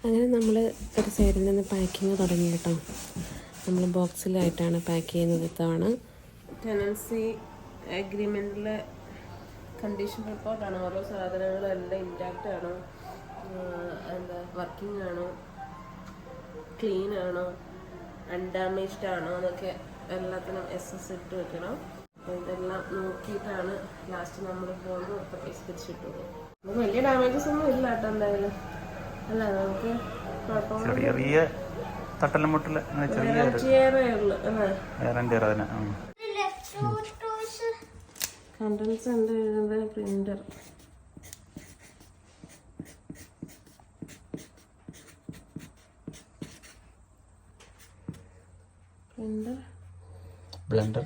അങ്ങനെ നമ്മൾ ഒരു സൈഡിൽ നിന്ന് പാക്കിങ് തുടങ്ങി കേട്ടോ. നമ്മൾ ബോക്സിലായിട്ടാണ് പാക്ക് ചെയ്യുന്നത്. ഇത്തവണ ടെനൻസി അഗ്രിമെൻറ്റിലെ കണ്ടീഷൻ റിപ്പോർട്ടാണ്. ഓരോ സാധനങ്ങളെല്ലാം ഇൻടാക്റ്റ് ആണോ, എന്താ വർക്കിംഗ് ആണോ, ക്ലീൻ ആണോ, അൺഡാമേജ്ഡ് ആണോ എന്നൊക്കെ എല്ലാത്തിനും SS ഇട്ട് വെക്കണം. അപ്പോൾ ഇതെല്ലാം നോക്കിയിട്ടാണ് ലാസ്റ്റ് നമ്മൾ പോകുമ്പോൾ തിരിച്ചിട്ടുള്ളൂ. നമുക്ക് വലിയ ഡാമേജസ് ഒന്നും ഇല്ല കേട്ടോ എന്തായാലും. അല്ല നമുക്ക് ചെറിയ തട്ടലും മുട്ടല് കണ്ടൻസ് ഉണ്ട് എഴുതുന്നത് പ്രിന്റർ. ബ്ലെൻഡർ